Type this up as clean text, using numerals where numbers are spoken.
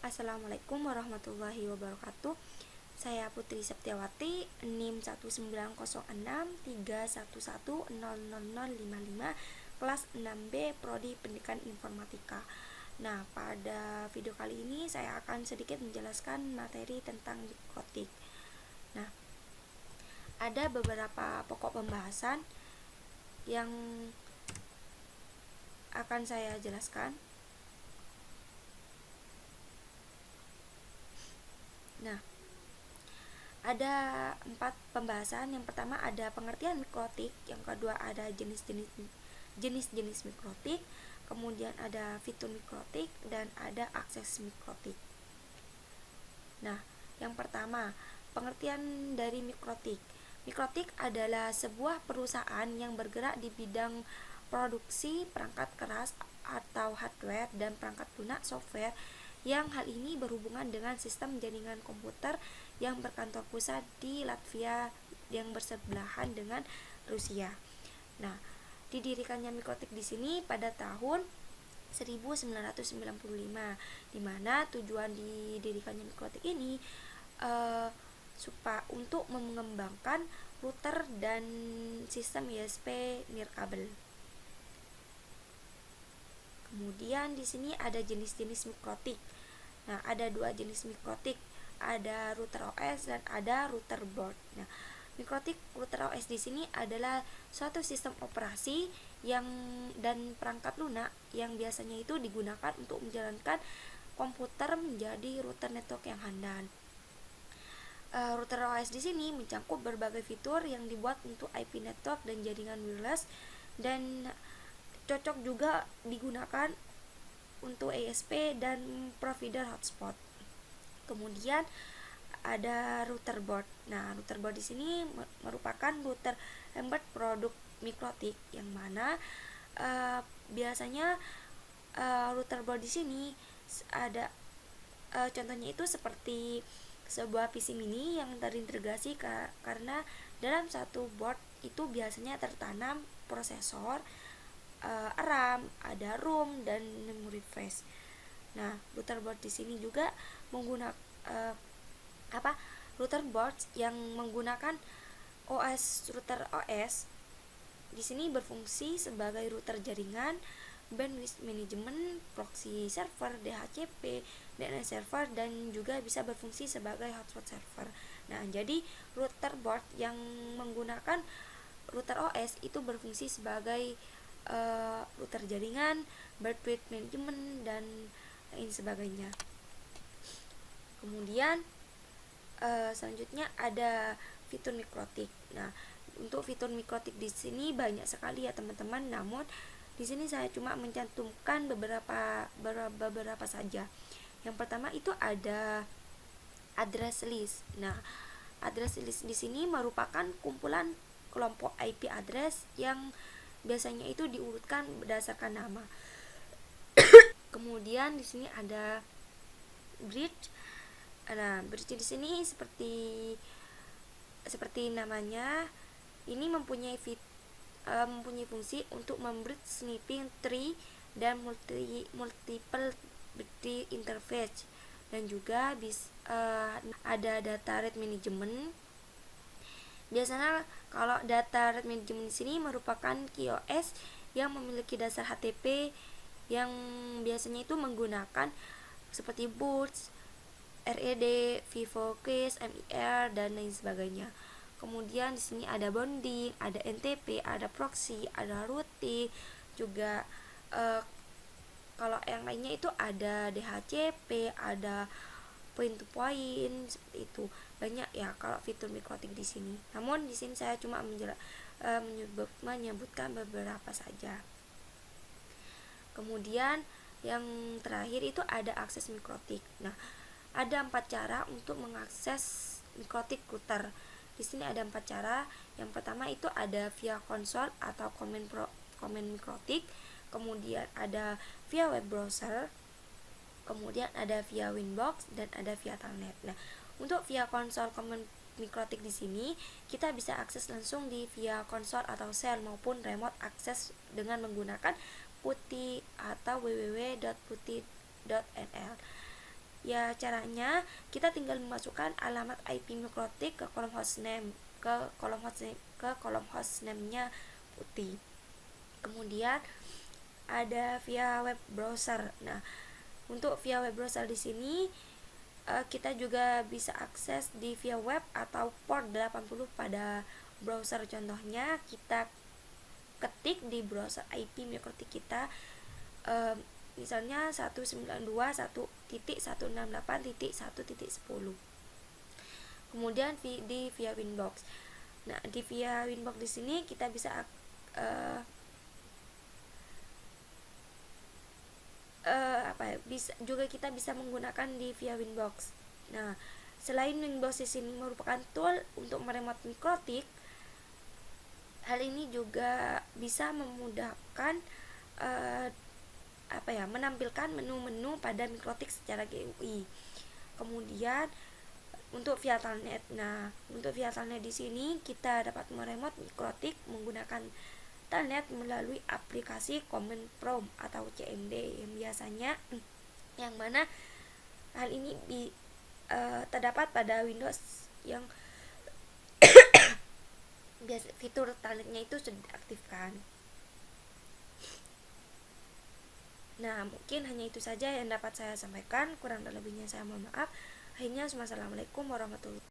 Assalamualaikum warahmatullahi wabarakatuh. Saya Putri Septiawati, NIM 1906311000055, kelas 6B, Prodi Pendidikan Informatika. Nah, pada video kali ini saya akan sedikit menjelaskan materi tentang mikrotik. Nah, ada beberapa pokok pembahasan yang akan saya jelaskan. Nah, ada 4 pembahasan. Yang pertama ada pengertian mikrotik, yang kedua ada jenis-jenis mikrotik, kemudian ada fitur mikrotik, dan ada akses mikrotik. Nah, yang pertama, pengertian dari mikrotik. Mikrotik adalah sebuah perusahaan yang bergerak di bidang produksi perangkat keras atau hardware dan perangkat lunak software, yang hal ini berhubungan dengan sistem jaringan komputer yang berkantor pusat di Latvia yang bersebelahan dengan Rusia. Nah, didirikannya mikrotik di sini pada tahun 1995, di mana tujuan didirikannya mikrotik ini untuk mengembangkan router dan sistem ISP nirkabel. Kemudian di sini ada jenis-jenis mikrotik. Nah, ada 2 jenis mikrotik, ada router OS dan ada router board. Nah, mikrotik router OS di sini adalah suatu sistem operasi dan perangkat lunak yang biasanya itu digunakan untuk menjalankan komputer menjadi router network yang handal. Router OS di sini mencakup berbagai fitur yang dibuat untuk IP network dan jaringan wireless, dan cocok juga digunakan untuk ASP dan provider hotspot. Kemudian ada router board. Nah, router board di sini merupakan router embedded produk mikrotik, yang mana biasanya router board di sini ada contohnya itu seperti sebuah PC mini yang terintegrasi karena dalam satu board itu biasanya tertanam prosesor, RAM, ada ROM dan memory flash. Nah, router board di sini juga menggunakan router board yang menggunakan router OS di sini berfungsi sebagai router jaringan, bandwidth management, proxy server, DHCP, DNS server, dan juga bisa berfungsi sebagai hotspot server. Nah, jadi router board yang menggunakan router OS itu berfungsi sebagai router jaringan, bandwidth management, dan lain sebagainya. Kemudian selanjutnya ada fitur mikrotik. Nah, untuk fitur mikrotik di sini banyak sekali ya teman-teman, namun di sini saya cuma mencantumkan beberapa saja. Yang pertama itu ada address list. Nah, address list di sini merupakan kumpulan kelompok IP address yang biasanya itu diurutkan berdasarkan nama. Kemudian di sini ada bridge. Nah, bridge di sini seperti namanya, ini mempunyai fungsi untuk membridge snipping tree dan multiple tree interface, dan juga ada data rate management. Biasanya kalau data rate management di sini merupakan QoS yang memiliki dasar HTTP yang biasanya itu menggunakan seperti boots, RED, Vivo Keys, MIR, dan lain sebagainya. Kemudian di sini ada bonding, ada NTP, ada proxy, ada routing, juga kalau yang lainnya itu ada DHCP, ada point to point, seperti itu. Banyak ya kalau fitur mikrotik di sini. Namun di sini saya cuma menyebutkan beberapa saja. Kemudian yang terakhir itu ada akses mikrotik. Nah, ada 4 cara untuk mengakses mikrotik router. Di sini ada 4 cara. Yang pertama itu ada via konsol atau command mikrotik. Kemudian ada via web browser. Kemudian ada via Winbox dan ada via Telnet. Nah, untuk via konsol command mikrotik di sini kita bisa akses langsung di via konsol atau shell maupun remote access dengan menggunakan PuTTY atau www.putty.nl. Ya, caranya kita tinggal memasukkan alamat IP mikrotik ke kolom hostname, ke kolom hostname-nya putih. Kemudian ada via web browser. Nah, untuk via web browser di sini kita juga bisa akses di via web atau port 80 pada browser. Contohnya kita ketik di browser IP mikrotik kita, misalnya 192.1.168.1.10. Kemudian di via Winbox. Nah, di via Winbox di sini kita bisa kita bisa menggunakan di via Winbox. Nah, selain Winbox di sini merupakan tool untuk meremote mikrotik, hal ini juga bisa memudahkan menampilkan menu-menu pada mikrotik secara GUI. Kemudian untuk via telnet. Nah, untuk via telnet di sini kita dapat meremote mikrotik menggunakan telnet melalui aplikasi Command Prompt atau CMD yang mana hal ini terdapat pada Windows yang fitur telnetnya itu sudah diaktifkan. Nah, mungkin hanya itu saja yang dapat saya sampaikan. Kurang dan lebihnya saya mohon maaf. Akhirnya, wassalamualaikum warahmatullahi wabarakatuh.